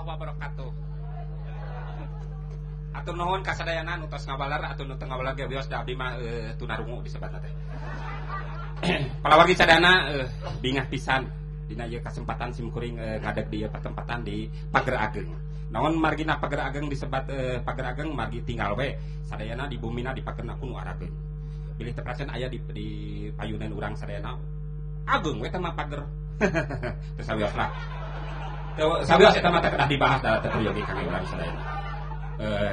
warahmatullahi wabarakatuh. Atur nuhun kasadayana nu tos ngabalar atuh nu teu ngabalar ge wios da abdi mah tunarungu disebatna teh. Palawargi sadana bingah pisan dina ieu kasempatan simkuring ngadeg di patempatan di Pager Ageng. Naon margina Pager Ageng disebat Pager Ageng margi tinggal we sadayana di bumina dipakeun aku nu Aragen. Bilih teu prasen aya di payunan urang sadayana Ageng we teh mah Pager. Teu sawios lah. Teu sawios eta mah teh kedah dibahas da teu yogi kangge urang sadayana.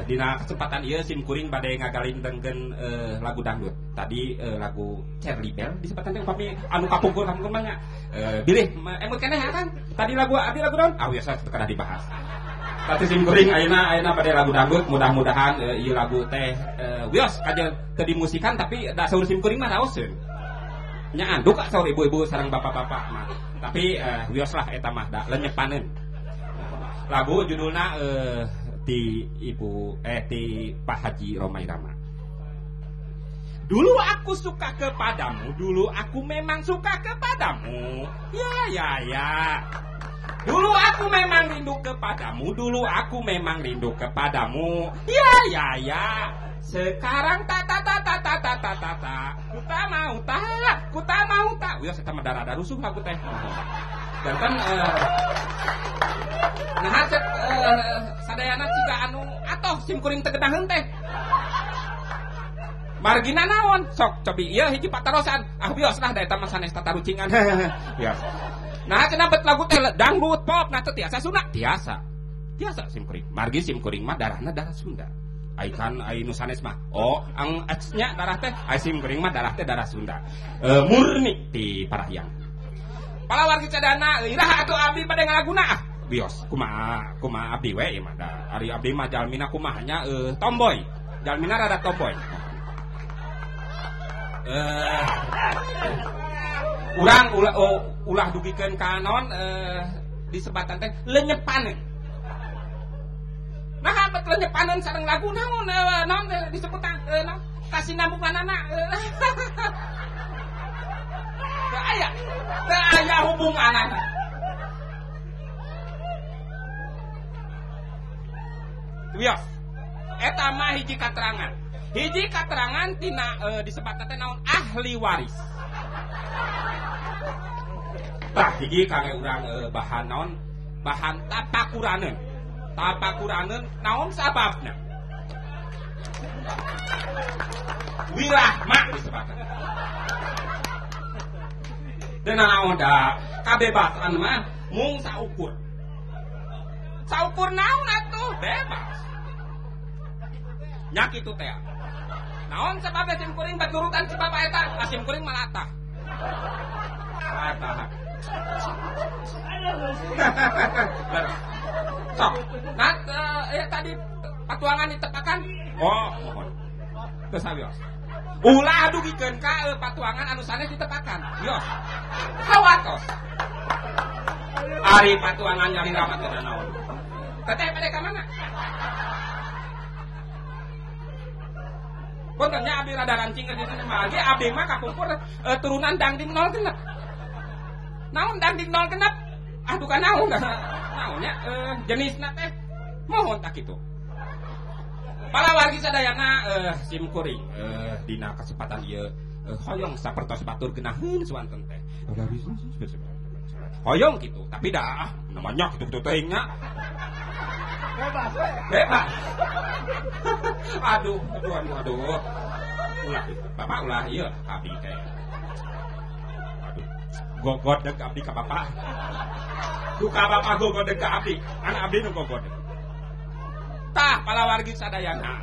Dina kesempatan ieu simkuring bade ngagalintengkeun lagu dangdut. Tadi lagu Charlie Bell disebatan teh upami anu kapungkur mah nya. Bilih emut keneh kan? Tadi lagu abi lagu naon? Ah biasa teu kada dibahas. Tadi simkuring ayeuna bade lagu dangdut mudah-mudahan ieu lagu teh wios kaja teu dimusikan tapi da saur simkuring mah raoseun. Nya anduk saur ibu-ibu sareng bapak-bapak mah. Tapi wios lah eta mah da lenyepaneun. Lagu judulna ti Pak Haji Romai Rama. Dulu aku suka kepadamu, dulu aku memang suka kepadamu. Ya. Dulu aku memang rindu kepadamu, dulu aku memang rindu kepadamu. Ya. Sekarang ta. Ku tak mau ta. Wih, saya mah darah rusuh aku teh. Jantan nah cek sadayana ciga anu atoh simkuring teu gedaheun teh. Margina naon? Sok cobi ieu hiji patarosan. Ah bios lah da eta mah sanes tatarucingan. Ya. Nah cenah bet lagu teh dangdut pop nah teu tiasa Sunda. Tiasa simkuring. Margi simkuring mah darahna darah Sunda. Ai kan ai nu sanes mah. Oh, ang X-nya darah teh ai simkuring mah darah teh darah Sunda. Murni ti Parahyang. Palawargi cadana iraha atuh abdi bade ngalaguna ah. Bios kumaha abdi we ieu mah da. Ari abdi mah jalmina kumahanya tomboy. Jalmina rada tomboy. Urang ulah dugikeun ka naon disebatan teh lenyepaneun. Nah abet lenyepaneun sareng lagu naon disebutan naon kasinambunganana. Teu aya hubunganana. Wios. Eta mah hiji katerangan. Hiji katerangan tina disebut teh naon ahli waris. Tah hiji kangge urang bahan naon? Bahan tapakuraneun. Tapakuraneun naon sababna? Wirahma disebutna. Dena naon da kabebasan mah mung saukur. Saukur naon atuh bebas. Nya kitu teh. Naon sababna simkuring baturutan si bapak eta? Simkuring malatah. Malatah. Sok. Nah tadi patuangan ditepakan. Oh, mohon. Teu sawios. Ulah dugikeun ka patuangan anu sanes ditepakan. Yos. Sawatos. Ari patuangan nyari ramat teh naon? Teteh pada ka mana? Puntennya abdi rada rancing di sana mah ge abdi mah kapungkur turunan dangding 0 genep. Naon dangding 0 genep? Aduh kan naon naonnya jenisna teh mohon tak kitu. Palawargi sadayana simkuring dina kesempatan ieu hoyong sapertos batur geunaheun swanten teh. Hoyong kitu, tapi dah namanya kitu teh nya. Bebas. Aduh. Ulah Bapak ulah ieu abdi teh. Aduh. Gogot deuk abdi ka Bapak. Duka Bapak gogot deuk ka abdi. Anak abdi nu gogot. Tah palawargi sadayana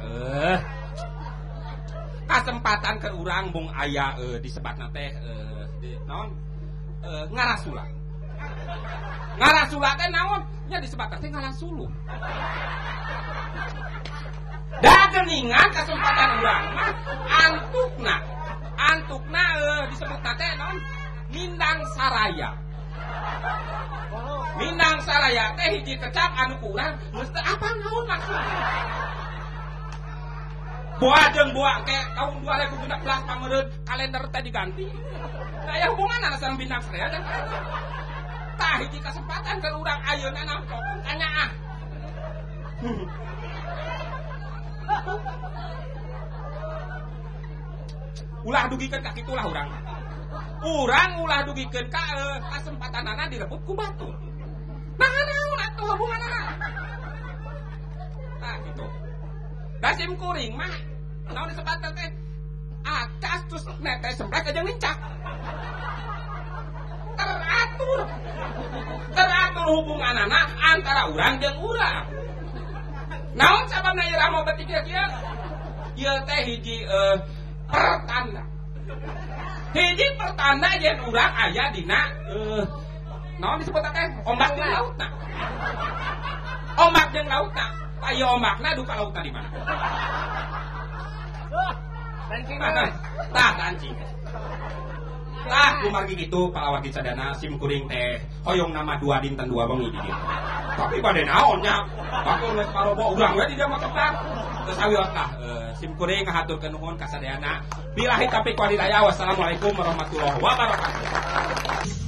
kasempatan ke urang mung aya disebatna teh naon ngarasula. Ngarasula teh naon? Nya disebatna teh ngarasulu. Da geuningan kasempatan urang mah antukna disebutna teh naon? Mindang saraya. Mindang saraya teh hiji kecap anu kurang geus teu apa naon maksudna. Boa jeung boa ke tahun 2016 pameureun kalender teh diganti. Aya hubunganna sareng bintang saraya dan tah hiji kasempatan keur urang ayeuna nangkok ka nyaah. Ulah dugikeun ka kitulah urang. Urang ulah dugikeun ka kasempatanana direbut ku batur. Nah naon atuh hubunganna? Tah kitu. Da sim kuring mah naon disebut teh? Akas terus nete semprek aja lincak. Teratur hubunganana antara urang jeung urang. Naon sababna ieu ramo beuti kieu? Ieu teh hiji pertanda. Hiji pertanda yen urang aya dina naon disebut teh? Ombak jeung lautna. Ombak jeung lautna. Aya ombakna duka lautna di mana? Kancing. Tah kancing. Tah kumargi kitu palawargi sadana sim kuring teh hoyong nama 2 dinten 2 bengi di dieu. Tapi bade naon nya? Bakul geus parobo urang we di dieu mah tetap. Terus awios lah sim kuring ngahaturkeun nuhun ka sadayana. Billahi taufiq wal hidayah. Wassalamualaikum warahmatullahi wabarakatuh.